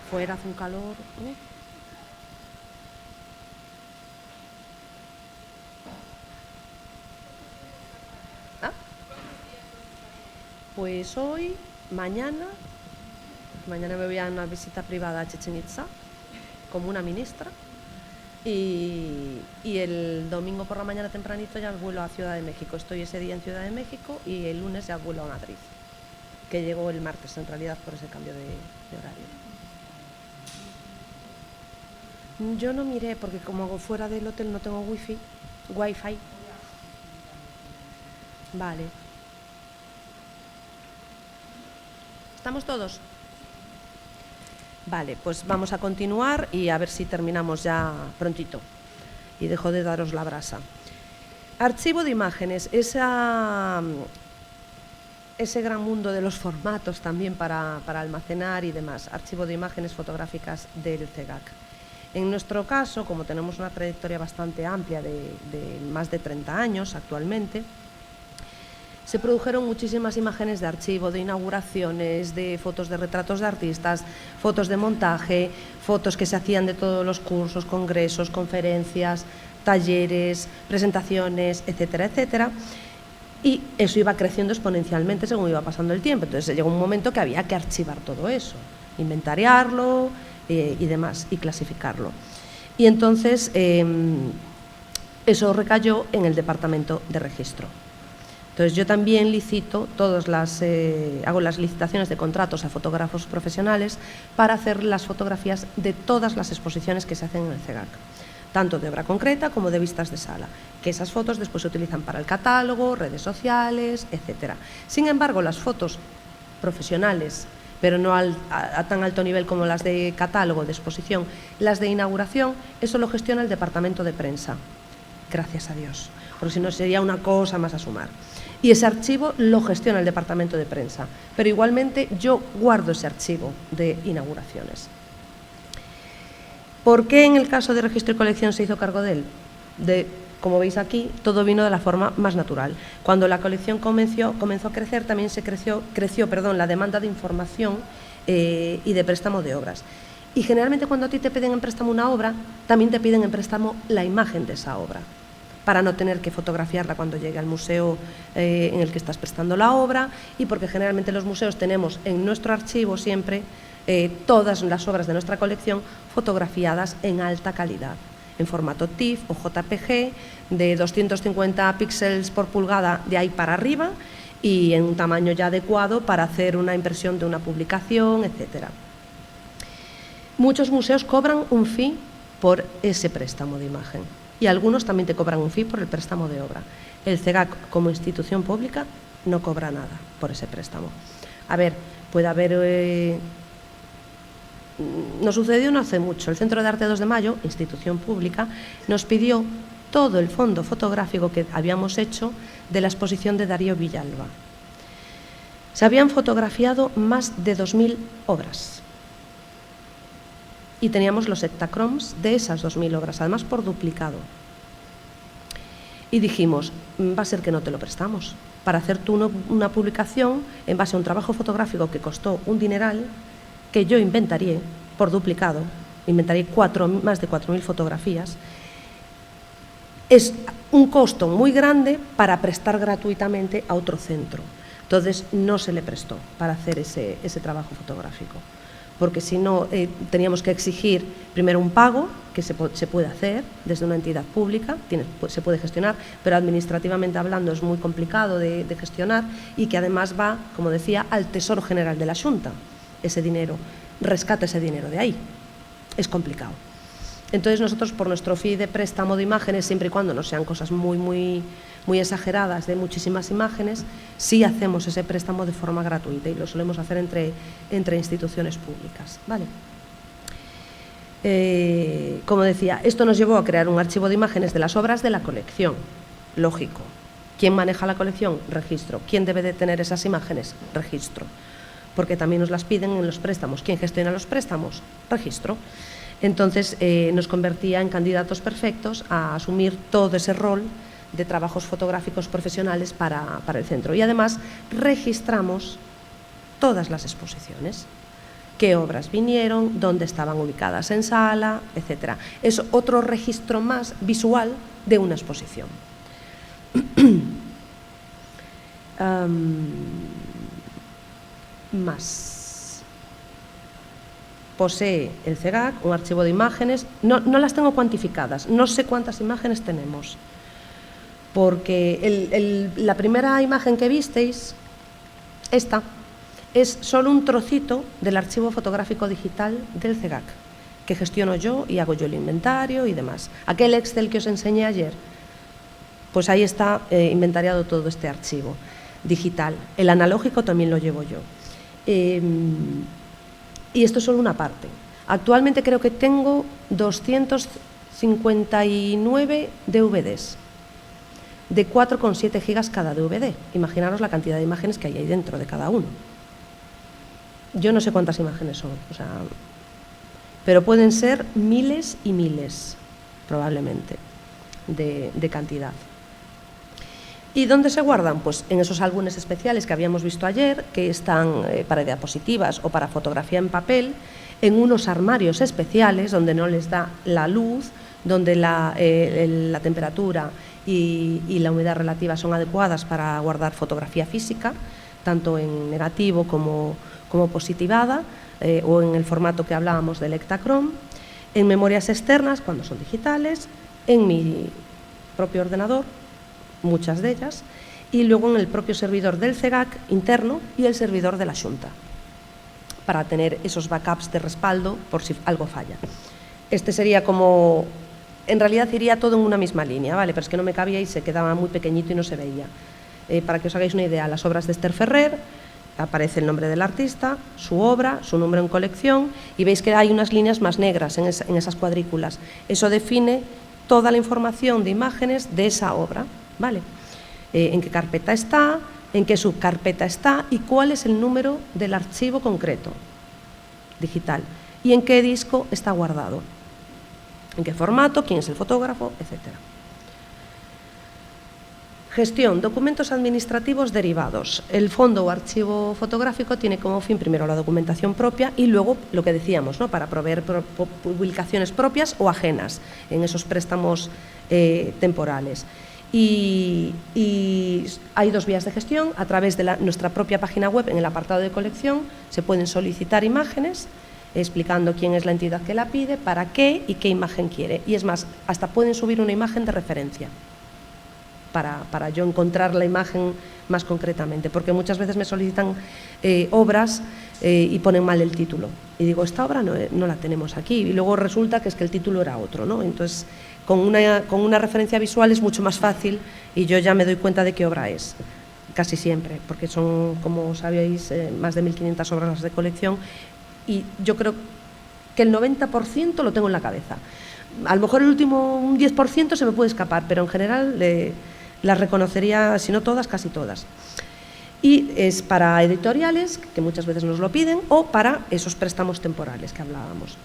Fuera hace un calor. Pues hoy, mañana me voy a una visita privada a Chichén Itzá como una ministra y el domingo por la mañana tempranito ya vuelo a Ciudad de México. Estoy ese día en Ciudad de México y el lunes ya vuelo a Madrid, que llegó el martes en realidad por ese cambio de horario. Yo no miré porque como fuera del hotel no tengo wifi. Vale. ¿Estamos todos? Vale, pues vamos a continuar y a ver si terminamos ya prontito. Y dejo de daros la brasa. Archivo de imágenes, ese gran mundo de los formatos también para almacenar y demás. Archivo de imágenes fotográficas del CEGAC. En nuestro caso, como tenemos una trayectoria bastante amplia de más de 30 años actualmente, se produjeron muchísimas imágenes de archivo, de inauguraciones, de fotos de retratos de artistas, fotos de montaje, fotos que se hacían de todos los cursos, congresos, conferencias, talleres, presentaciones, etcétera, etcétera. Y eso iba creciendo exponencialmente según iba pasando el tiempo. Entonces llegó un momento que había que archivar todo eso, inventariarlo y demás, y clasificarlo. Y entonces eso recayó en el departamento de registro. Entonces yo también licito, hago las licitaciones de contratos a fotógrafos profesionales para hacer las fotografías de todas las exposiciones que se hacen en el CEGAC, tanto de obra concreta como de vistas de sala, que esas fotos después se utilizan para el catálogo, redes sociales, etcétera. Sin embargo, las fotos profesionales, pero no a tan alto nivel como las de catálogo, de exposición, las de inauguración, eso lo gestiona el departamento de prensa, gracias a Dios, porque si no sería una cosa más a sumar. Y ese archivo lo gestiona el departamento de prensa, pero igualmente yo guardo ese archivo de inauguraciones. ¿Por qué en el caso de registro y colección se hizo cargo de él? Como veis aquí, todo vino de la forma más natural. Cuando la colección comenzó a crecer, también creció la demanda de información y de préstamo de obras. Y generalmente cuando a ti te piden en préstamo una obra, también te piden en préstamo la imagen de esa obra, para no tener que fotografiarla cuando llegue al museo en el que estás prestando la obra, y porque generalmente los museos tenemos en nuestro archivo siempre todas las obras de nuestra colección fotografiadas en alta calidad, en formato TIFF o JPG, de 250 píxeles por pulgada de ahí para arriba y en un tamaño ya adecuado para hacer una impresión de una publicación, etcétera. Muchos museos cobran un fee por ese préstamo de imagen. Y algunos también te cobran un fee por el préstamo de obra. El CEGAC, como institución pública, no cobra nada por ese préstamo. A ver, puede haber... nos sucedió no hace mucho. El Centro de Arte 2 de Mayo, institución pública, nos pidió todo el fondo fotográfico que habíamos hecho de la exposición de Darío Villalba. Se habían fotografiado más de 2.000 obras. Y teníamos los hectacroms de esas 2.000 obras, además por duplicado. Y dijimos, va a ser que no te lo prestamos. Para hacer tú una publicación en base a un trabajo fotográfico que costó un dineral, que yo inventarié por duplicado, inventarié más de 4.000 fotografías, es un costo muy grande para prestar gratuitamente a otro centro. Entonces no se le prestó para hacer ese trabajo fotográfico, porque si no teníamos que exigir primero un pago, que se puede hacer desde una entidad pública, se puede gestionar, pero administrativamente hablando es muy complicado de gestionar, y que además va, como decía, al Tesoro General de la Xunta, ese dinero, rescata ese dinero de ahí, es complicado. Entonces nosotros, por nuestro fee de préstamo de imágenes, siempre y cuando no sean cosas muy exageradas de muchísimas imágenes, sí hacemos ese préstamo de forma gratuita y lo solemos hacer entre instituciones públicas, ¿vale? Como decía, esto nos llevó a crear un archivo de imágenes de las obras de la colección, lógico. ¿Quién maneja la colección? Registro. ¿Quién debe de tener esas imágenes? Registro. Porque también nos las piden en los préstamos. ¿Quién gestiona los préstamos? Registro. Entonces nos convertía en candidatos perfectos a asumir todo ese rol de trabajos fotográficos profesionales para el centro. Y además registramos todas las exposiciones. Qué obras vinieron, dónde estaban ubicadas en sala, etc. Es otro registro más visual de una exposición. Más. Posee el CEGAC un archivo de imágenes, no las tengo cuantificadas, no sé cuántas imágenes tenemos, porque la primera imagen que visteis, esta, es solo un trocito del archivo fotográfico digital del CEGAC, que gestiono yo y hago yo el inventario y demás. Aquel Excel que os enseñé ayer, pues ahí está inventariado todo este archivo digital. El analógico también lo llevo yo. Y esto es solo una parte. Actualmente creo que tengo 259 DVDs, de 4,7 gigas cada DVD. Imaginaros la cantidad de imágenes que hay ahí dentro de cada uno. Yo no sé cuántas imágenes son, pero pueden ser miles y miles, probablemente, de cantidad. ¿Y dónde se guardan? Pues en esos álbumes especiales que habíamos visto ayer, que están para diapositivas o para fotografía en papel, en unos armarios especiales donde no les da la luz, donde la temperatura y la humedad relativa son adecuadas para guardar fotografía física, tanto en negativo como positivada, o en el formato que hablábamos del Ektachrome, en memorias externas cuando son digitales, en mi propio ordenador, muchas de ellas, y luego en el propio servidor del CEGAC interno y el servidor de la Xunta, para tener esos backups de respaldo por si algo falla. Este sería como, en realidad iría todo en una misma línea, ¿vale? Pero es que no me cabía y se quedaba muy pequeñito y no se veía. Para que os hagáis una idea, las obras de Esther Ferrer, aparece el nombre del artista, su obra, su número en colección, y veis que hay unas líneas más negras en esas cuadrículas. Eso define toda la información de imágenes de esa obra, ¿vale? En qué carpeta está, en qué subcarpeta está y cuál es el número del archivo concreto digital y en qué disco está guardado, en qué formato, quién es el fotógrafo, etcétera. Gestión, documentos administrativos derivados. El fondo o archivo fotográfico tiene como fin primero la documentación propia y luego lo que decíamos, ¿no? Para proveer publicaciones propias o ajenas en esos préstamos temporales. Y hay dos vías de gestión. A través de nuestra propia página web, en el apartado de colección, se pueden solicitar imágenes explicando quién es la entidad que la pide, para qué y qué imagen quiere. Y es más, hasta pueden subir una imagen de referencia para yo encontrar la imagen más concretamente, porque muchas veces me solicitan obras y ponen mal el título. Y digo, esta obra no la tenemos aquí. Y luego resulta que es que el título era otro, ¿no? Entonces, con una referencia visual es mucho más fácil y yo ya me doy cuenta de qué obra es, casi siempre, porque son, como sabéis, más de 1.500 obras de colección y yo creo que el 90% lo tengo en la cabeza. A lo mejor el último un 10% se me puede escapar, pero en general las reconocería, si no todas, casi todas. Y es para editoriales, que muchas veces nos lo piden, o para esos préstamos temporales que hablábamos.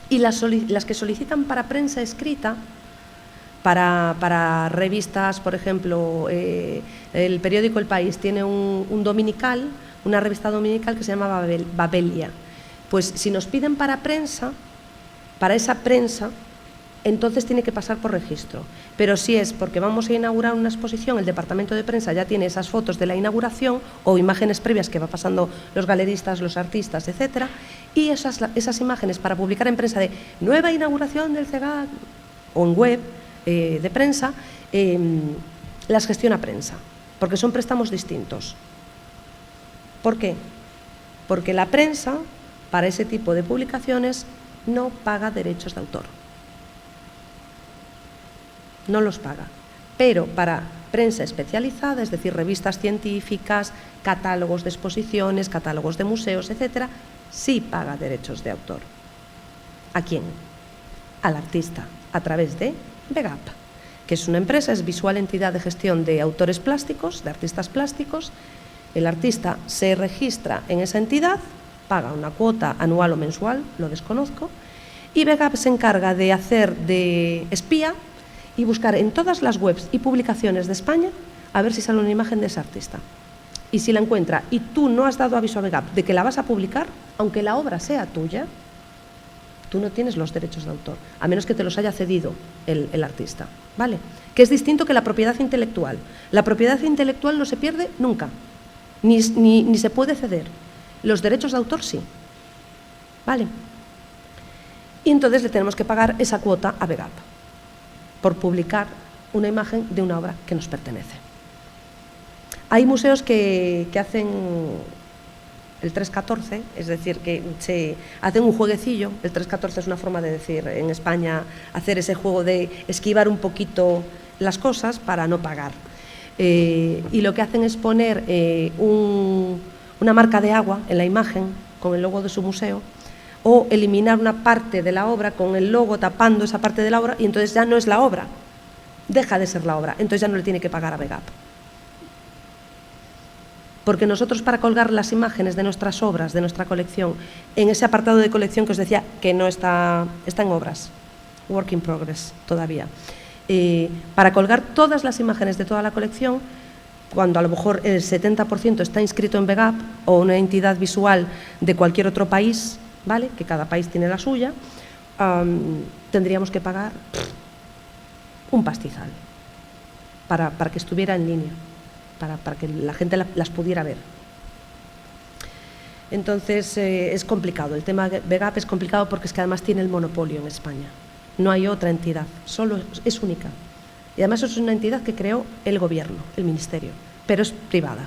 Y las que solicitan para prensa escrita, para revistas, por ejemplo, el periódico El País tiene un dominical, una revista dominical que se llama Babelia. Pues si nos piden para prensa, para esa prensa, entonces tiene que pasar por registro. Pero si es porque vamos a inaugurar una exposición, el departamento de prensa ya tiene esas fotos de la inauguración o imágenes previas que va pasando los galeristas, los artistas, etcétera, y esas imágenes para publicar en prensa de nueva inauguración del CEGAC o en web de prensa, las gestiona prensa, porque son préstamos distintos. ¿Por qué? Porque la prensa, para ese tipo de publicaciones, no paga derechos de autor. No los paga, pero para prensa especializada, es decir, revistas científicas, catálogos de exposiciones, catálogos de museos, etcétera, sí paga derechos de autor. ¿A quién? Al artista, a través de VEGAP, que es una empresa, es Visual Entidad de Gestión de Autores Plásticos, de Artistas Plásticos. El artista se registra en esa entidad, paga una cuota anual o mensual, lo desconozco, y VEGAP se encarga de hacer de espía y buscar en todas las webs y publicaciones de España a ver si sale una imagen de ese artista. y si la encuentra y tú no has dado aviso a VEGAP de que la vas a publicar, aunque la obra sea tuya, tú no tienes los derechos de autor, a menos que te los haya cedido el artista, ¿vale? Que es distinto que la propiedad intelectual. La propiedad intelectual no se pierde nunca, ni se puede ceder. Los derechos de autor sí, ¿vale? Y entonces le tenemos que pagar esa cuota a VEGAP por publicar una imagen de una obra que nos pertenece. Hay museos que hacen el 314, es decir, que se hacen un jueguecillo. El 314 es una forma de decir en España, hacer ese juego de esquivar un poquito las cosas para no pagar. Y lo que hacen es poner una marca de agua en la imagen con el logo de su museo, o eliminar una parte de la obra con el logo tapando esa parte de la obra, y entonces ya no es la obra, deja de ser la obra, entonces ya no le tiene que pagar a VEGAP. Porque nosotros, para colgar las imágenes de nuestras obras, de nuestra colección, en ese apartado de colección que os decía que no está en obras, work in progress todavía, para colgar todas las imágenes de toda la colección, cuando a lo mejor el 70% está inscrito en VEGAP o una entidad visual de cualquier otro país, ¿vale?, que cada país tiene la suya, tendríamos que pagar un pastizal para que estuviera en línea, para que la gente las pudiera ver. Entonces es complicado, el tema de VEGAP es complicado porque es que además tiene el monopolio en España. No hay otra entidad, solo es única. Y además es una entidad que creó el gobierno, el ministerio, pero es privada.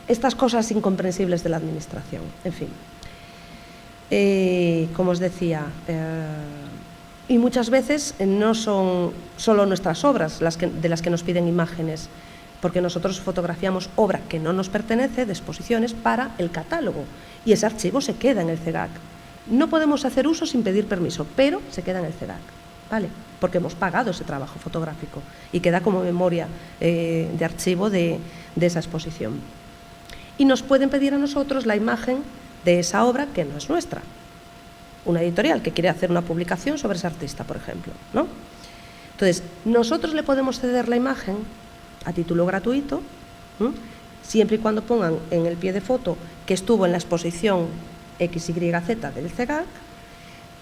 Estas cosas incomprensibles de la administración, en fin. Como os decía, y muchas veces no son solo nuestras obras de las que nos piden imágenes, porque nosotros fotografiamos obra que no nos pertenece, de exposiciones, para el catálogo, y ese archivo se queda en el CEGAC. No podemos hacer uso sin pedir permiso, pero se queda en el CEGAC, ¿vale?, porque hemos pagado ese trabajo fotográfico y queda como memoria de archivo de esa exposición. Y nos pueden pedir a nosotros la imagen de esa obra que no es nuestra. Una editorial que quiere hacer una publicación sobre ese artista, por ejemplo, ¿no? Entonces, nosotros le podemos ceder la imagen a título gratuito, siempre y cuando pongan en el pie de foto que estuvo en la exposición XYZ del CEGAC,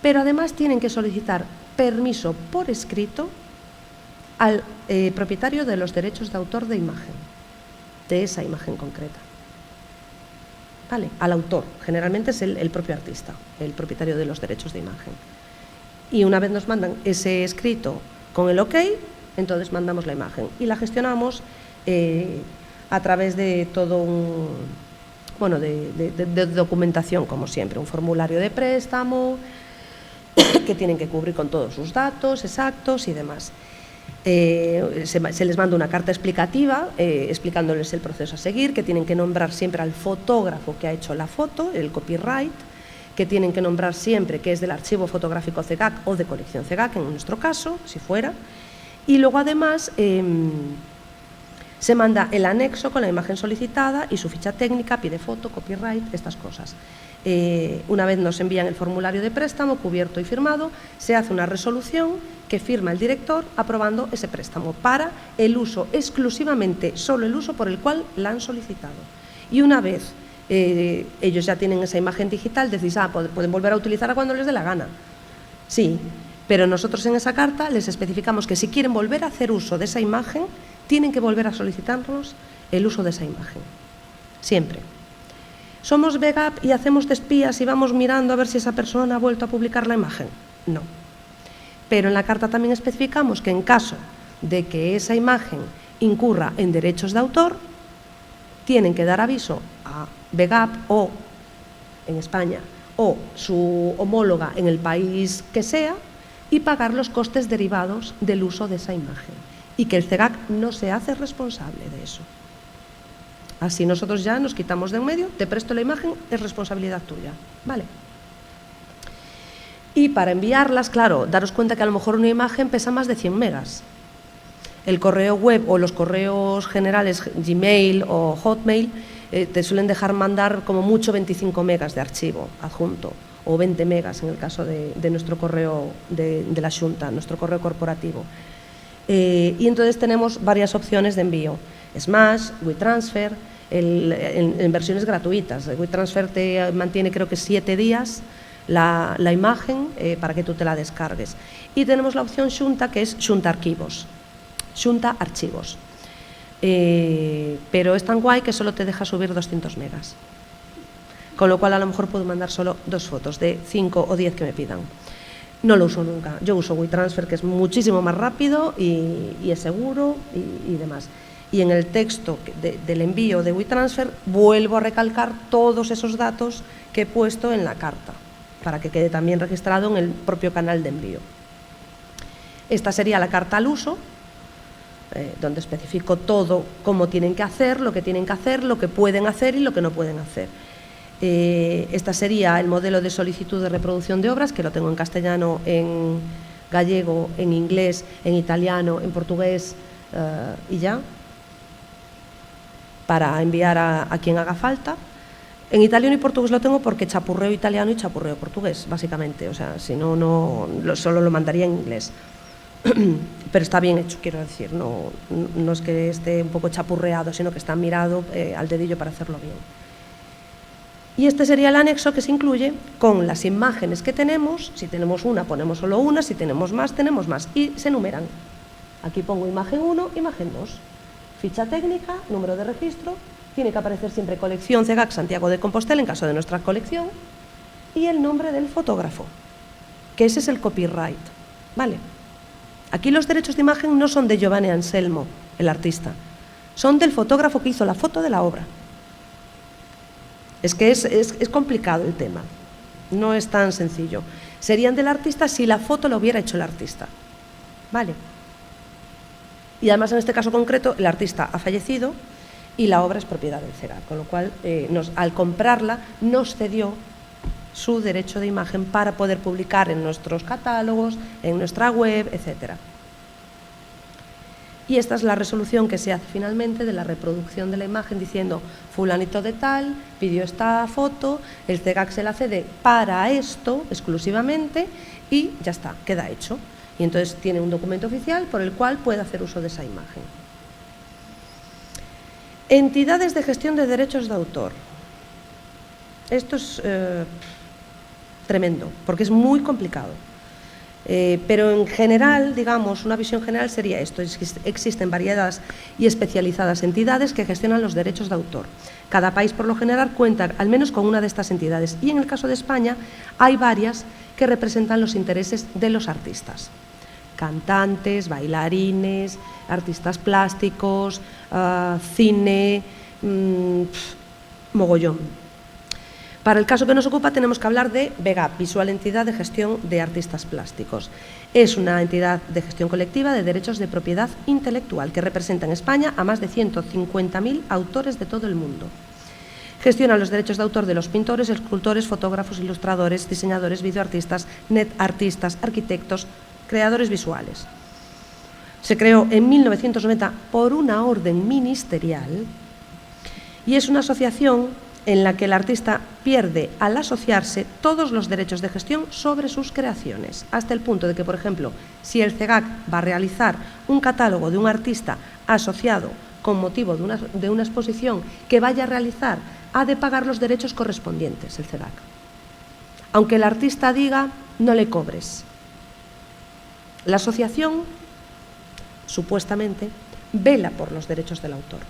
pero además tienen que solicitar permiso por escrito al propietario de los derechos de autor de imagen, de esa imagen concreta. ¿Vale? Al autor, generalmente es el propio artista, el propietario de los derechos de imagen. Y una vez nos mandan ese escrito con el OK, entonces mandamos la imagen y la gestionamos a través de todo de documentación, como siempre, un formulario de préstamo que tienen que cubrir con todos sus datos exactos y demás. Se les manda una carta explicativa explicándoles el proceso a seguir, que tienen que nombrar siempre al fotógrafo que ha hecho la foto, el copyright, que tienen que nombrar siempre que es del archivo fotográfico CEGAC o de colección CEGAC, en nuestro caso, si fuera, y luego además se manda el anexo con la imagen solicitada y su ficha técnica, pide foto, copyright, estas cosas. Una vez nos envían el formulario de préstamo cubierto y firmado, se hace una resolución que firma el director aprobando ese préstamo para el uso exclusivamente, solo el uso por el cual la han solicitado. Y una vez ellos ya tienen esa imagen digital, decís, pueden volver a utilizarla cuando les dé la gana. Sí, pero nosotros en esa carta les especificamos que si quieren volver a hacer uso de esa imagen, tienen que volver a solicitarnos el uso de esa imagen, siempre. ¿Somos VEGAP y hacemos de espías y vamos mirando a ver si esa persona ha vuelto a publicar la imagen? No. Pero en la carta también especificamos que en caso de que esa imagen incurra en derechos de autor, tienen que dar aviso a VEGAP o en España o su homóloga en el país que sea y pagar los costes derivados del uso de esa imagen. Y que el CEGAC no se hace responsable de eso. Así nosotros ya nos quitamos de en medio, te presto la imagen, es responsabilidad tuya, ¿vale? Y para enviarlas, claro, daros cuenta que a lo mejor una imagen pesa más de 100 megas. El correo web o los correos generales, Gmail o Hotmail, te suelen dejar mandar como mucho 25 megas de archivo adjunto, o 20 megas en el caso de nuestro correo de la Xunta, nuestro correo corporativo. Y entonces tenemos varias opciones de envío. Smash, WeTransfer, en versiones gratuitas. WeTransfer te mantiene, creo que 7 días la imagen para que tú te la descargues. Y tenemos la opción Xunta, que es Xunta Archivos. Pero es tan guay que solo te deja subir 200 megas. Con lo cual a lo mejor puedo mandar solo 2 fotos de 5 o 10 que me pidan. No lo uso nunca. Yo uso WeTransfer, que es muchísimo más rápido y es seguro y demás. Y en el texto del envío de WeTransfer vuelvo a recalcar todos esos datos que he puesto en la carta, para que quede también registrado en el propio canal de envío. Esta sería la carta al uso, donde especifico todo, cómo tienen que hacer, lo que pueden hacer y lo que no pueden hacer. Esta sería el modelo de solicitud de reproducción de obras, que lo tengo en castellano, en gallego, en inglés, en italiano, en portugués y ya, para enviar a quien haga falta. En italiano y portugués lo tengo porque chapurreo italiano y chapurreo portugués, básicamente. O sea, si no, solo lo mandaría en inglés. Pero está bien hecho, quiero decir, no es que esté un poco chapurreado, sino que está mirado al dedillo para hacerlo bien. Y este sería el anexo que se incluye con las imágenes que tenemos. Si tenemos una, ponemos solo una, si tenemos más, tenemos más, y se enumeran. Aquí pongo imagen 1, imagen 2, ficha técnica, número de registro, tiene que aparecer siempre colección CEGAC Santiago de Compostela en caso de nuestra colección, y el nombre del fotógrafo, que ese es el copyright, ¿vale? Aquí los derechos de imagen no son de Giovanni Anselmo, el artista, son del fotógrafo que hizo la foto de la obra. Es que es complicado el tema, no es tan sencillo. Serían del artista si la foto la hubiera hecho el artista, ¿vale? Y además en este caso concreto el artista ha fallecido y la obra es propiedad del CEGAC, con lo cual al comprarla nos cedió su derecho de imagen para poder publicar en nuestros catálogos, en nuestra web, etc. Y esta es la resolución que se hace finalmente de la reproducción de la imagen diciendo fulanito de tal pidió esta foto, el CEGAC se la cede para esto exclusivamente y ya está, queda hecho. Y entonces tiene un documento oficial por el cual puede hacer uso de esa imagen. Entidades de gestión de derechos de autor. Esto es tremendo, porque es muy complicado. Pero en general, digamos, una visión general sería esto. Existen variadas y especializadas entidades que gestionan los derechos de autor. Cada país, por lo general, cuenta al menos con una de estas entidades. Y en el caso de España, hay varias que representan los intereses de los artistas. Cantantes, bailarines, artistas plásticos, cine, mogollón. Para el caso que nos ocupa tenemos que hablar de VEGAP, Visual Entidad de Gestión de Artistas Plásticos. Es una entidad de gestión colectiva de derechos de propiedad intelectual que representa en España a más de 150.000 autores de todo el mundo. Gestiona los derechos de autor de los pintores, escultores, fotógrafos, ilustradores, diseñadores, videoartistas, net artistas, arquitectos, creadores visuales. Se creó en 1990 por una orden ministerial y es una asociación en la que el artista pierde al asociarse todos los derechos de gestión sobre sus creaciones, hasta el punto de que, por ejemplo, si el CEGAC va a realizar un catálogo de un artista asociado con motivo de una exposición que vaya a realizar, ha de pagar los derechos correspondientes, el CEGAC. Aunque el artista diga, no le cobres. La asociación, supuestamente, vela por los derechos del autor.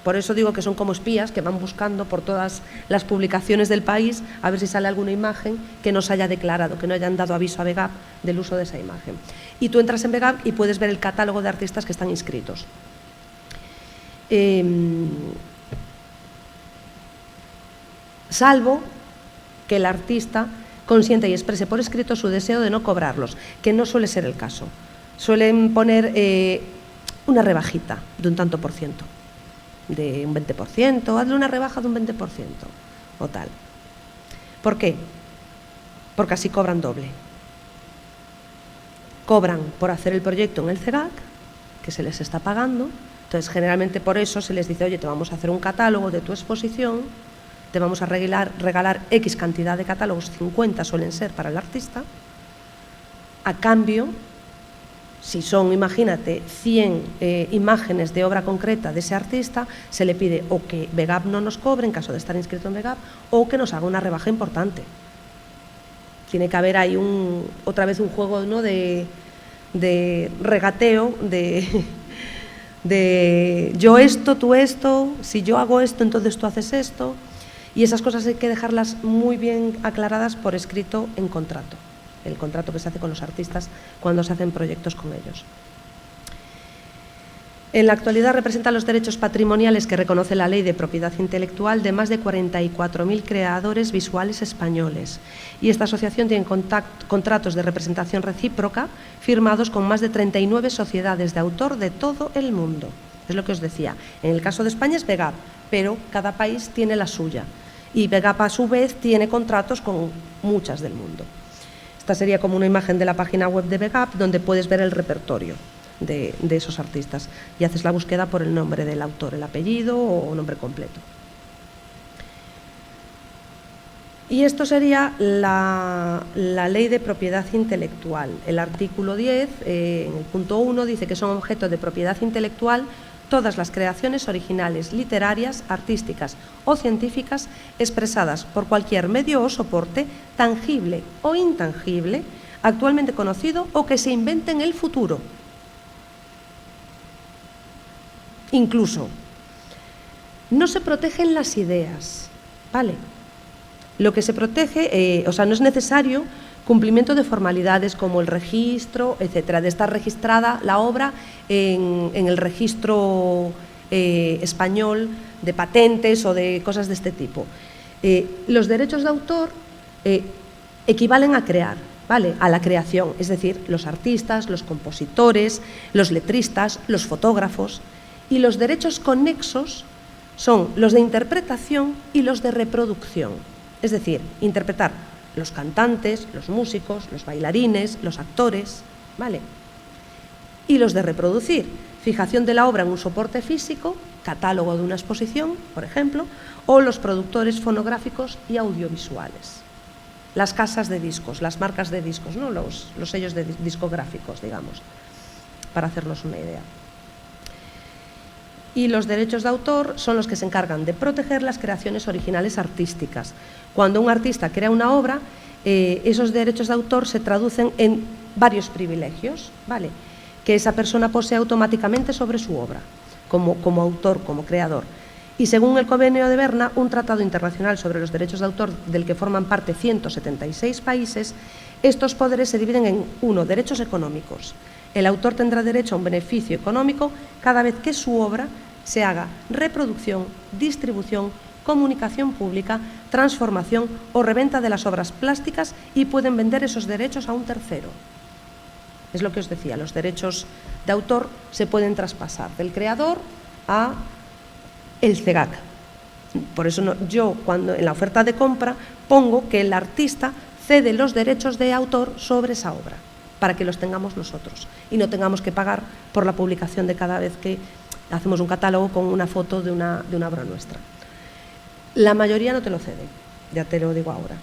Por eso digo que son como espías que van buscando por todas las publicaciones del país a ver si sale alguna imagen que no se haya declarado, que no hayan dado aviso a VEGAP del uso de esa imagen. Y tú entras en VEGAP y puedes ver el catálogo de artistas que están inscritos. Salvo que el artista consienta y exprese por escrito su deseo de no cobrarlos, que no suele ser el caso. Suelen poner una rebajita de un tanto por ciento. De un 20%, hazle una rebaja de un 20% o tal. ¿Por qué? Porque así cobran doble. Cobran por hacer el proyecto en el CEGAC, que se les está pagando, entonces generalmente por eso se les dice, oye, te vamos a hacer un catálogo de tu exposición, te vamos a regalar X cantidad de catálogos, 50 suelen ser para el artista, a cambio Si son, imagínate, 100 imágenes de obra concreta de ese artista, se le pide o que VEGAP no nos cobre en caso de estar inscrito en VEGAP o que nos haga una rebaja importante. Tiene que haber ahí otra vez un juego, ¿no?, de regateo, de yo esto, tú esto, si yo hago esto, entonces tú haces esto, y esas cosas hay que dejarlas muy bien aclaradas por escrito en contrato, el contrato que se hace con los artistas cuando se hacen proyectos con ellos. En la actualidad representa los derechos patrimoniales que reconoce la Ley de Propiedad Intelectual de más de 44.000 creadores visuales españoles, y esta asociación tiene contratos de representación recíproca firmados con más de 39 sociedades de autor de todo el mundo. Es lo que os decía, en el caso de España es VEGAP, pero cada país tiene la suya, y VEGAP a su vez tiene contratos con muchas del mundo. Esta sería como una imagen de la página web de VEGAP donde puedes ver el repertorio de esos artistas y haces la búsqueda por el nombre del autor, el apellido o nombre completo. Y esto sería la Ley de Propiedad Intelectual. El artículo 10, en el punto 1, dice que son objeto de propiedad intelectual todas las creaciones originales, literarias, artísticas o científicas expresadas por cualquier medio o soporte, tangible o intangible, actualmente conocido o que se invente en el futuro. Incluso, no se protegen las ideas, ¿vale? Lo que se protege, o sea, no es necesario cumplimiento de formalidades como el registro, etcétera, de estar registrada la obra en el registro español de patentes o de cosas de este tipo. Los derechos de autor equivalen a crear, ¿vale?, a la creación, es decir, los artistas, los compositores, los letristas, los fotógrafos. Y los derechos conexos son los de interpretación y los de reproducción, es decir, interpretar los cantantes, los músicos, los bailarines, los actores, ¿vale? Y los de reproducir, fijación de la obra en un soporte físico, catálogo de una exposición, por ejemplo, o los productores fonográficos y audiovisuales. Las casas de discos, las marcas de discos, ¿no?, los sellos discográficos, digamos, para hacernos una idea. Y los derechos de autor son los que se encargan de proteger las creaciones originales artísticas. Cuando un artista crea una obra, esos derechos de autor se traducen en varios privilegios, ¿vale?, que esa persona posee automáticamente sobre su obra, como autor, como creador. Y según el Convenio de Berna, un tratado internacional sobre los derechos de autor del que forman parte 176 países, estos poderes se dividen en 1. Derechos económicos. El autor tendrá derecho a un beneficio económico cada vez que su obra se haga reproducción, distribución, comunicación pública, transformación o reventa de las obras plásticas, y pueden vender esos derechos a un tercero. Es lo que os decía, los derechos de autor se pueden traspasar del creador a el CEGAC. Por eso yo, cuando en la oferta de compra, pongo que el artista cede los derechos de autor sobre esa obra, para que los tengamos nosotros y no tengamos que pagar por la publicación de cada vez que hacemos un catálogo con una foto de una obra nuestra. La mayoría no te lo cede, ya te lo digo ahora.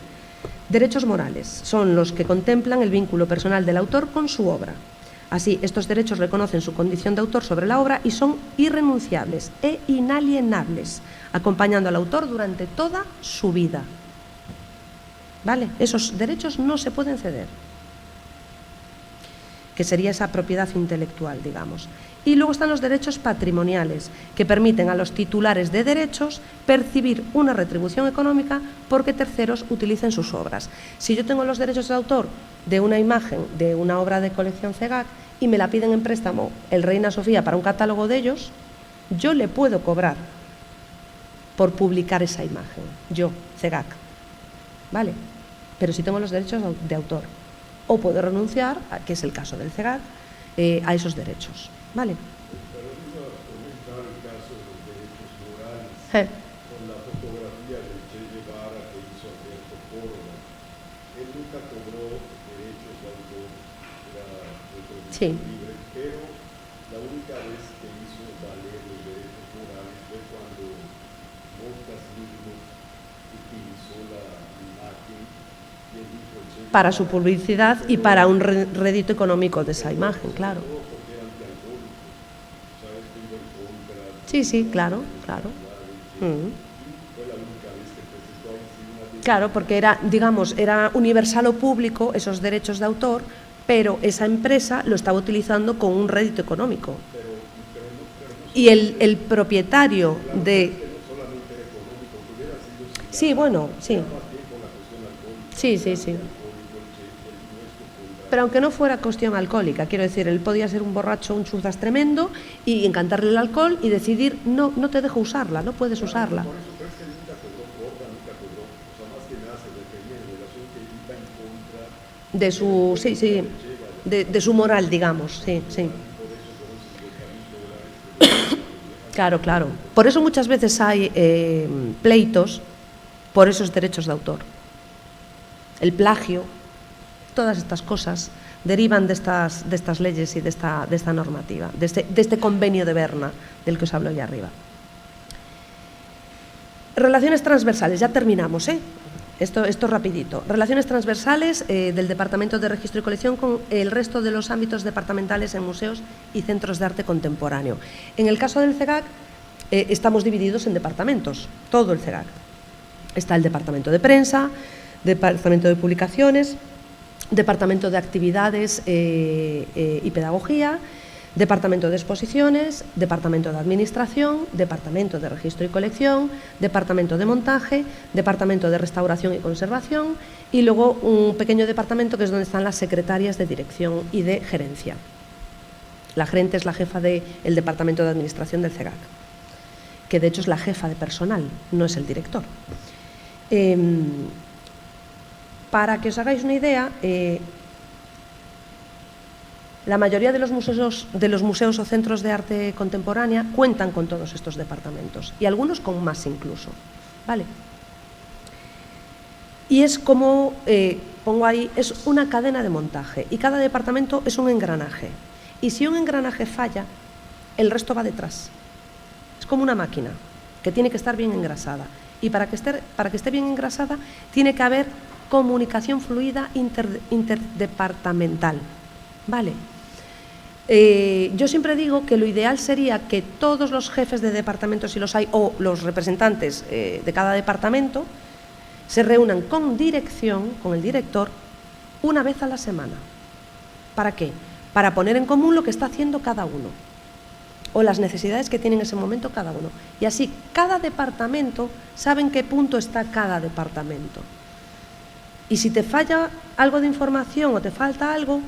Derechos morales son los que contemplan el vínculo personal del autor con su obra. Así, estos derechos reconocen su condición de autor sobre la obra y son irrenunciables e inalienables, acompañando al autor durante toda su vida. ¿Vale? Esos derechos no se pueden ceder, que sería esa propiedad intelectual, digamos. Y luego están los derechos patrimoniales, que permiten a los titulares de derechos percibir una retribución económica porque terceros utilicen sus obras. Si yo tengo los derechos de autor de una imagen, de una obra de colección CEGAC, y me la piden en préstamo el Reina Sofía para un catálogo de ellos, yo le puedo cobrar por publicar esa imagen, yo, CEGAC, ¿vale? Pero si tengo los derechos de autor, o puedo renunciar, que es el caso del CEGAC, a esos derechos, ¿vale? Pero iba a comentar el caso de los derechos morales con la fotografía de Che Guevara que hizo Alberto Córdoba. Él nunca cobró derechos de autor, era reproducción libre, pero la única vez que hizo valer los derechos morales fue cuando Mocas mismo utilizó la imagen para su publicidad y para un rédito económico de esa imagen, claro. Sí, sí, claro, claro. Claro, porque era, digamos, era universal o público esos derechos de autor, pero esa empresa lo estaba utilizando con un rédito económico. Y el propietario de... Sí, bueno, sí. Sí, sí, sí. Pero aunque no fuera cuestión alcohólica, quiero decir, él podía ser un borracho, un chuzas tremendo y encantarle el alcohol y decidir, no, no te dejo usarla, no puedes usarla. De su, sí, sí, de su moral, digamos, sí, sí. Claro, claro. Por eso muchas veces hay pleitos por esos derechos de autor. El plagio, todas estas cosas derivan de estas leyes y de esta normativa, de este convenio de Berna del que os hablo ya arriba. Relaciones transversales, ya terminamos, ¿eh? Esto rapidito. Relaciones transversales del Departamento de Registro y Colección con el resto de los ámbitos departamentales en museos y centros de arte contemporáneo. En el caso del CEGAC estamos divididos en departamentos, todo el CEGAC. Está el Departamento de Prensa, Departamento de Publicaciones, Departamento de Actividades y Pedagogía, Departamento de Exposiciones, Departamento de Administración, Departamento de Registro y Colección, Departamento de Montaje, Departamento de Restauración y Conservación y luego un pequeño departamento que es donde están las secretarias de dirección y de gerencia. La gerente es la jefa del Departamento de Administración del CEGAC, que de hecho es la jefa de personal, no es el director. Para que os hagáis una idea, la mayoría de los museos o centros de arte contemporánea cuentan con todos estos departamentos y algunos con más incluso, ¿vale? Y es como, pongo ahí, es una cadena de montaje y cada departamento es un engranaje. Y si un engranaje falla, el resto va detrás. Es como una máquina que tiene que estar bien engrasada. Y para que esté bien engrasada tiene que haber comunicación fluida interdepartamental, ¿vale? Yo siempre digo que lo ideal sería que todos los jefes de departamento, si los hay, o los representantes de cada departamento, se reúnan con dirección, con el director, una vez a la semana. ¿Para qué? Para poner en común lo que está haciendo cada uno o las necesidades que tiene en ese momento cada uno. Y así, cada departamento sabe en qué punto está cada departamento. Y si te falla algo de información o te falta algo,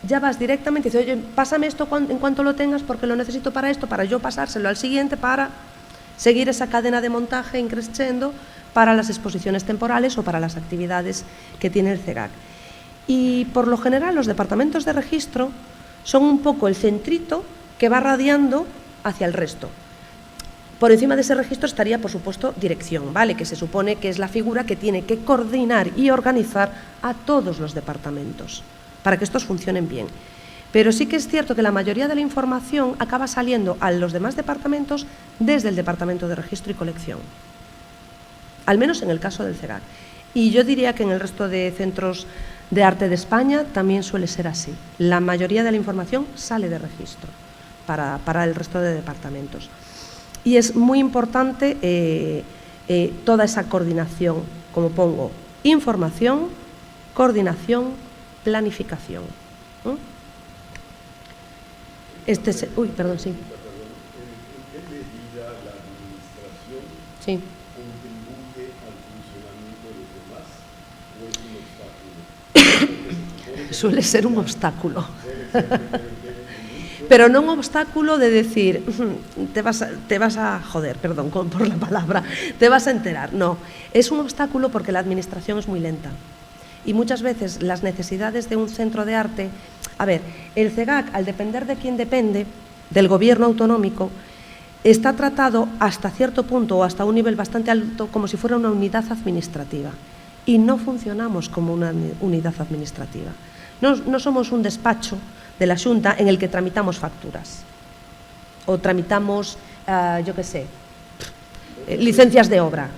ya vas directamente y dices, oye, pásame esto en cuanto lo tengas porque lo necesito para esto, para yo pasárselo al siguiente, para seguir esa cadena de montaje increciendo para las exposiciones temporales o para las actividades que tiene el CEGAC. Y por lo general los departamentos de registro son un poco el centrito que va radiando hacia el resto. Por encima de ese registro estaría, por supuesto, dirección, ¿vale? Que se supone que es la figura que tiene que coordinar y organizar a todos los departamentos para que estos funcionen bien. Pero sí que es cierto que la mayoría de la información acaba saliendo a los demás departamentos desde el Departamento de Registro y Colección, al menos en el caso del CEGAC. Y yo diría que en el resto de centros de arte de España también suele ser así. La mayoría de la información sale de registro para el resto de departamentos. Y es muy importante toda esa coordinación, como pongo, información, coordinación, planificación. Uy, perdón, sí. ¿En qué medida la administración sí. contribuye al funcionamiento de los demás o es un obstáculo? Suele ser un obstáculo. Pero no un obstáculo de decir, te vas a joder, perdón por la palabra, te vas a enterar. No, es un obstáculo porque la administración es muy lenta. Y muchas veces las necesidades de un centro de arte... A ver, el CEGAC, al depender de quién depende, del gobierno autonómico, está tratado hasta cierto punto o hasta un nivel bastante alto como si fuera una unidad administrativa. Y no funcionamos como una unidad administrativa. No somos un despacho de la Xunta en el que tramitamos facturas o tramitamos, yo qué sé, licencias de obra.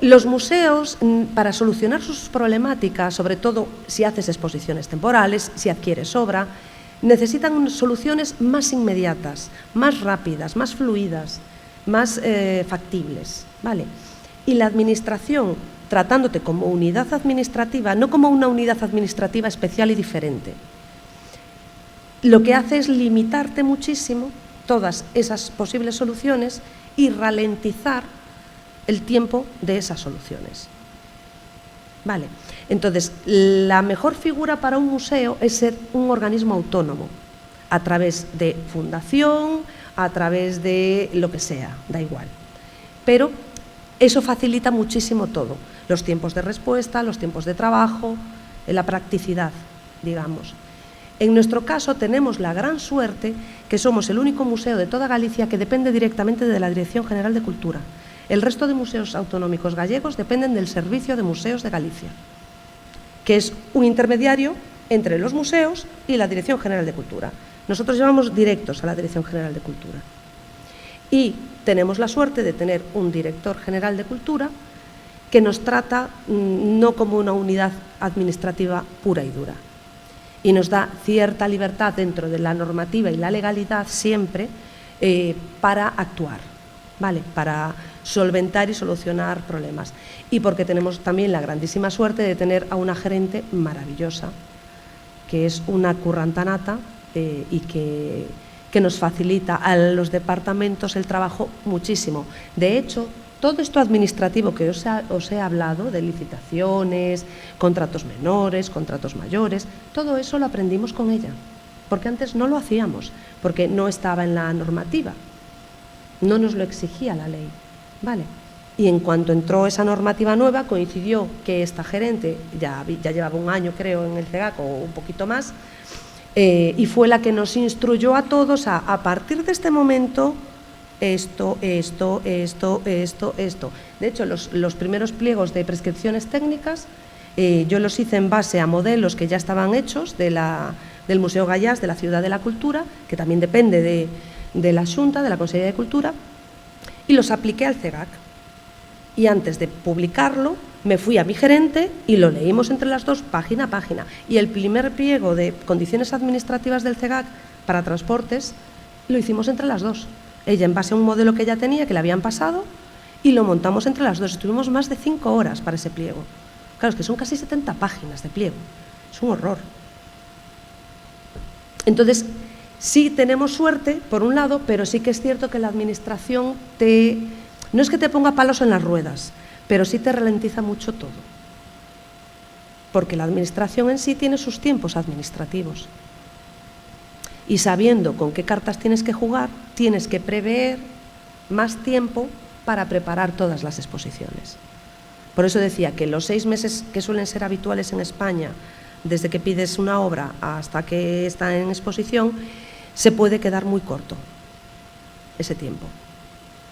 Los museos, para solucionar sus problemáticas, sobre todo si haces exposiciones temporales, si adquieres obra, necesitan soluciones más inmediatas, más rápidas, más fluidas, más factibles, ¿vale? Y la administración, tratándote como unidad administrativa, no como una unidad administrativa especial y diferente, lo que hace es limitarte muchísimo todas esas posibles soluciones y ralentizar el tiempo de esas soluciones. Vale. Entonces, la mejor figura para un museo es ser un organismo autónomo, a través de fundación, a través de lo que sea, da igual. Pero eso facilita muchísimo todo, los tiempos de respuesta, los tiempos de trabajo, la practicidad, digamos. En nuestro caso tenemos la gran suerte que somos el único museo de toda Galicia que depende directamente de la Dirección General de Cultura. El resto de museos autonómicos gallegos dependen del Servicio de Museos de Galicia, que es un intermediario entre los museos y la Dirección General de Cultura. Nosotros llevamos directos a la Dirección General de Cultura. Y tenemos la suerte de tener un director general de Cultura que nos trata no como una unidad administrativa pura y dura. Y nos da cierta libertad dentro de la normativa y la legalidad siempre para actuar, ¿vale? Para solventar y solucionar problemas. Y porque tenemos también la grandísima suerte de tener a una gerente maravillosa, que es una currantanata y que nos facilita a los departamentos el trabajo muchísimo. De hecho, todo esto administrativo que os he hablado, de licitaciones, contratos menores, contratos mayores, todo eso lo aprendimos con ella, porque antes no lo hacíamos, porque no estaba en la normativa, no nos lo exigía la ley. Vale. Y en cuanto entró esa normativa nueva, coincidió que esta gerente ya llevaba un año, creo, en el CEGAC o un poquito más, y fue la que nos instruyó a todos a partir de este momento, esto. De hecho, los primeros pliegos de prescripciones técnicas yo los hice en base a modelos que ya estaban hechos del Museo Gallás de la Ciudad de la Cultura, que también depende de la Xunta, de la Consellería de Cultura, y los apliqué al CEGAC. Y antes de publicarlo, me fui a mi gerente y lo leímos entre las dos, página a página. Y el primer pliego de condiciones administrativas del CEGAC para transportes lo hicimos entre las dos. Ella en base a un modelo que ella tenía, que le habían pasado, y lo montamos entre las dos. Estuvimos más de 5 horas para ese pliego. Claro, es que son casi 70 páginas de pliego. Es un horror. Entonces, sí tenemos suerte, por un lado, pero sí que es cierto que la administración no es que te ponga palos en las ruedas, pero sí te ralentiza mucho todo. Porque la administración en sí tiene sus tiempos administrativos. Y sabiendo con qué cartas tienes que jugar, tienes que prever más tiempo para preparar todas las exposiciones. Por eso decía que los 6 meses que suelen ser habituales en España, desde que pides una obra hasta que está en exposición, se puede quedar muy corto ese tiempo.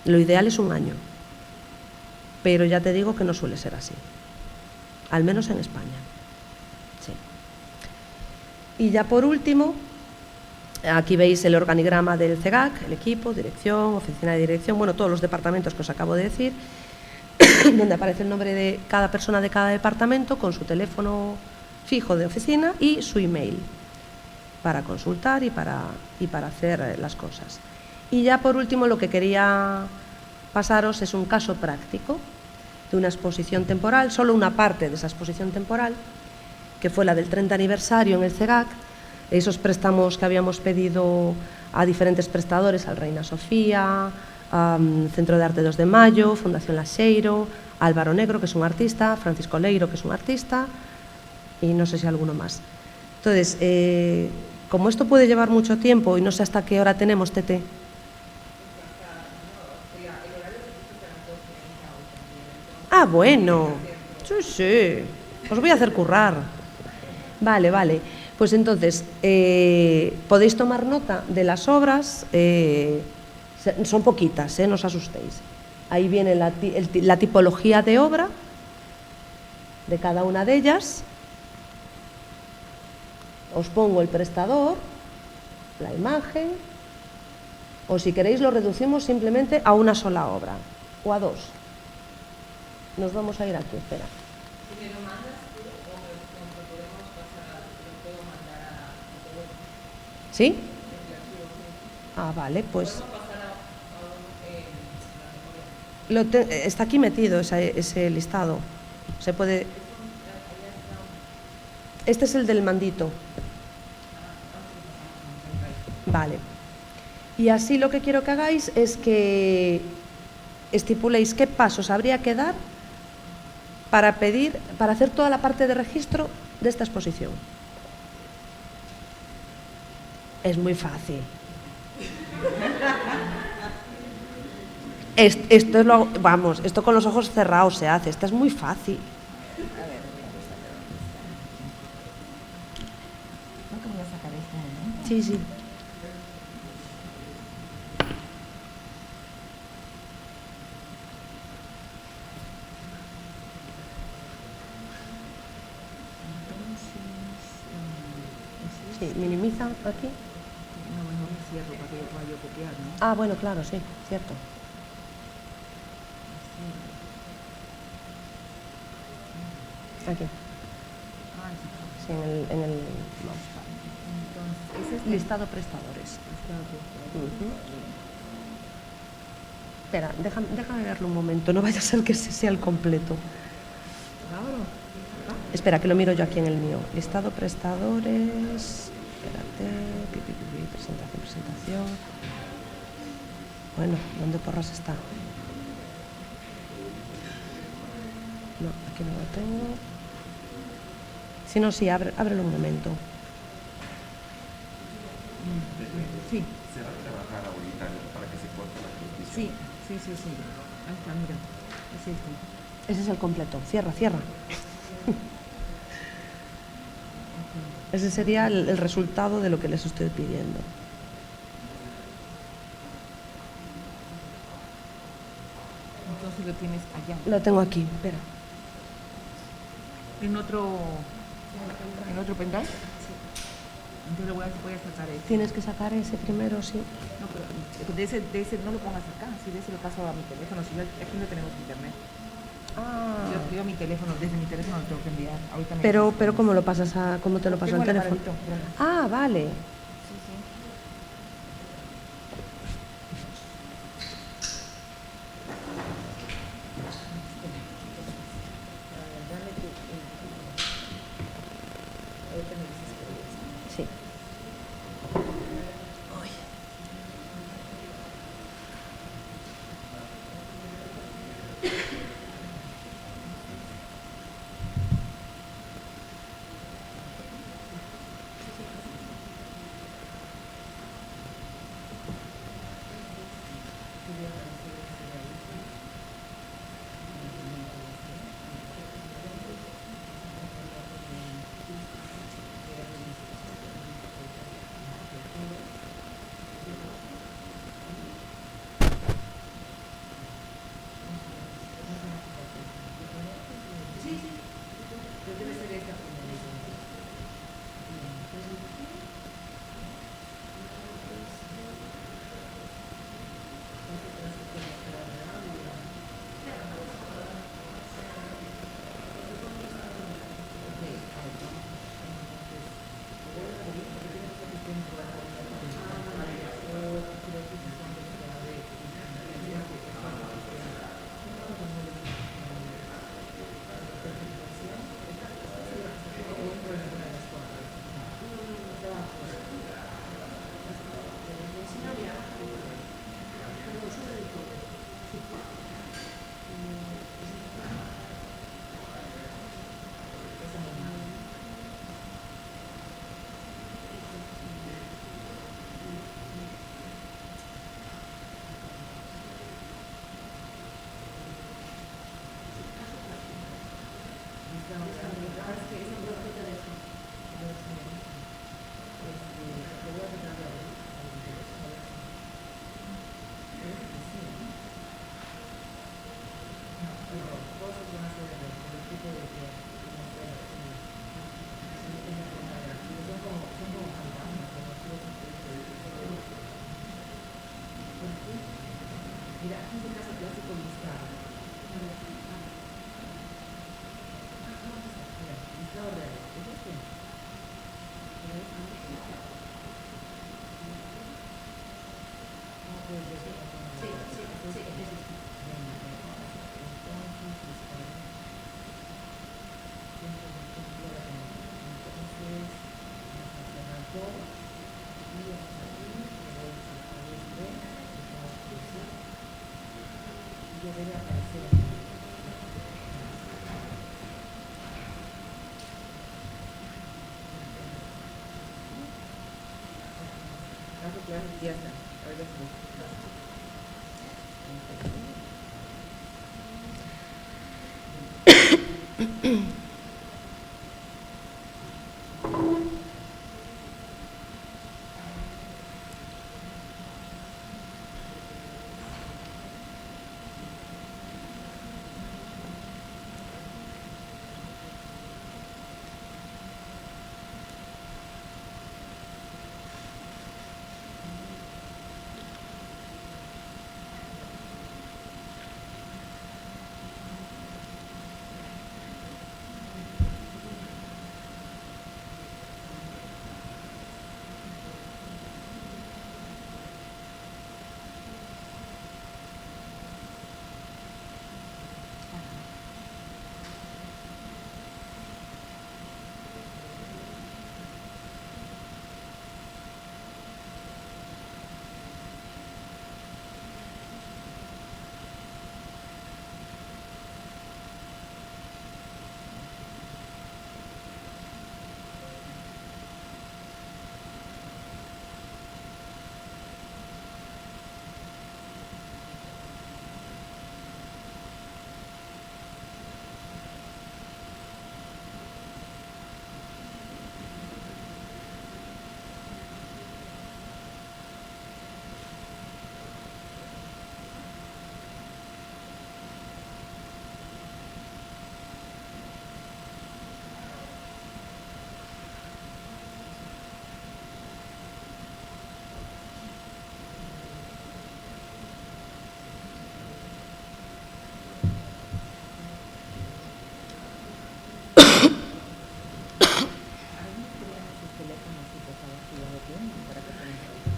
Lo ideal es 1 año, pero ya te digo que no suele ser así, al menos en España. Sí. Y ya por último, aquí veis el organigrama del CEGAC, el equipo, dirección, oficina de dirección, bueno, todos los departamentos que os acabo de decir, donde aparece el nombre de cada persona de cada departamento con su teléfono fijo de oficina y su email para consultar y para hacer las cosas. Y ya por último lo que quería pasaros es un caso práctico de una exposición temporal, solo una parte de esa exposición temporal, que fue la del 30 aniversario en el CEGAC, esos préstamos que habíamos pedido a diferentes prestadores, al Reina Sofía, Centro de Arte 2 de Mayo, Fundación Laxeiro, Álvaro Negro, que es un artista, Francisco Leiro, que es un artista, y no sé si alguno más. Entonces, como esto puede llevar mucho tiempo y no sé hasta qué hora tenemos, Tete. Ah, bueno, sí, os voy a hacer currar. Vale. Pues entonces, podéis tomar nota de las obras, son poquitas, no os asustéis. Ahí viene la tipología de obra de cada una de ellas. Os pongo el prestador, la imagen, o si queréis lo reducimos simplemente a una sola obra, o a 2. Nos vamos a ir aquí, espera. Si me lo mandas tú o me podemos pasar, lo puedo mandar a todo ¿Sí? el archivo. Ah, vale, pues... Podemos pasar a la memoria. está aquí metido ese listado. Se puede... Este es el del mandito. Vale. Y así lo que quiero que hagáis es que estipuléis qué pasos habría que dar para hacer toda la parte de registro de esta exposición. Es muy fácil. Esto es vamos, esto con los ojos cerrados se hace. Esta es muy fácil. Creo que voy a sacar este momento. Sí, sí. Sí, minimiza aquí. No, mejor lo cierro para que yo pueda copiar, ¿no? Ah, bueno, claro, sí, cierto. Aquí. Ah, sí. Sí, en el mousepad. Entonces, ese es Listado prestadores. Espera, déjame verlo un momento, no vaya a ser que ese sea el completo. Espera, que lo miro yo aquí en el mío. Listado prestadores. Espérate. Presentación. Bueno, ¿dónde porras está? No, aquí no lo tengo. Si no, sí, ábrelo un momento. Sí. Se va a trabajar ahorita para que se corte la transmisión. Sí. Ahí está, mira. Es este. Ese es el completo. Cierra. Ese sería el resultado de lo que les estoy pidiendo. Entonces lo tienes allá. Lo tengo aquí, espera. ¿En otro pendrive? Sí. Entonces voy a sacar ese. Tienes que sacar ese primero, sí. No, pero de ese no lo pongas acá. Si de ese lo paso a mi teléfono. Si aquí no tenemos internet. Ah. Yo escribo mi teléfono, desde mi teléfono lo tengo que enviar. Ahorita Pero ¿cómo lo pasas cómo te lo paso al tengo el teléfono? aparatito, Ah, vale. Sí. Sí. Ya está. Ahora sí.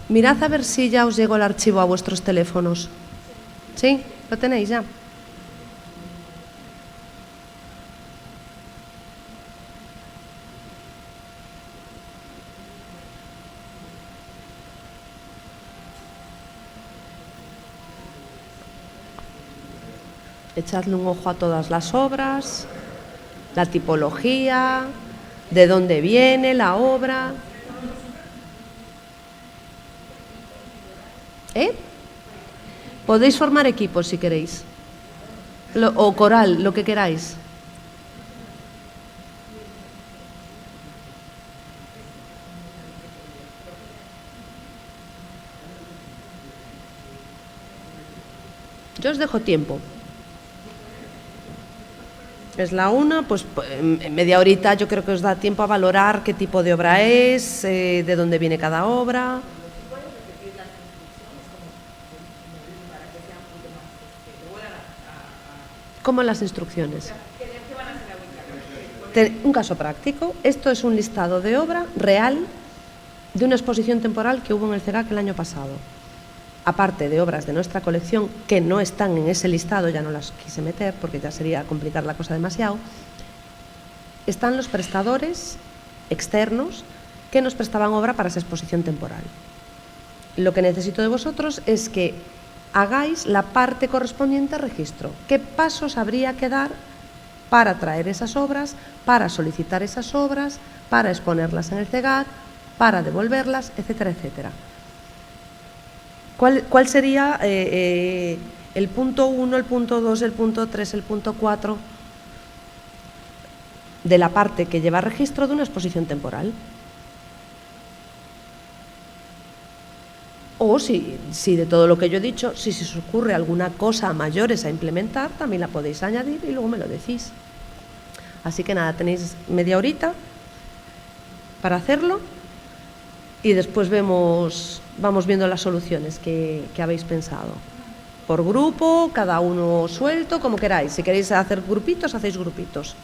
Mirad a ver si ya os llegó el archivo a vuestros teléfonos. ¿Sí? ¿Lo tenéis ya? Echadle un ojo a todas las obras, la tipología, de dónde viene la obra. Podéis formar equipos si queréis, o coral, lo que queráis. Yo os dejo tiempo. Es la 1, pues en media horita yo creo que os da tiempo a valorar qué tipo de obra es, de dónde viene cada obra. ¿Cómo las instrucciones? Un caso práctico. Esto es un listado de obra real de una exposición temporal que hubo en el CEGAC el año pasado. Aparte de obras de nuestra colección que no están en ese listado, ya no las quise meter porque ya sería complicar la cosa demasiado, están los prestadores externos que nos prestaban obra para esa exposición temporal. Lo que necesito de vosotros es que hagáis la parte correspondiente al registro. ¿Qué pasos habría que dar para traer esas obras, para solicitar esas obras, para exponerlas en el CEGAC, para devolverlas, etcétera, etcétera? ¿Cuál sería el punto 1, el punto 2, el punto 3, el punto 4 de la parte que lleva registro de una exposición temporal? O si de todo lo que yo he dicho, si se os ocurre alguna cosa mayores a implementar, también la podéis añadir y luego me lo decís. Así que nada, tenéis media horita para hacerlo y después vamos viendo las soluciones que habéis pensado. Por grupo, cada uno suelto, como queráis. Si queréis hacer grupitos, hacéis grupitos.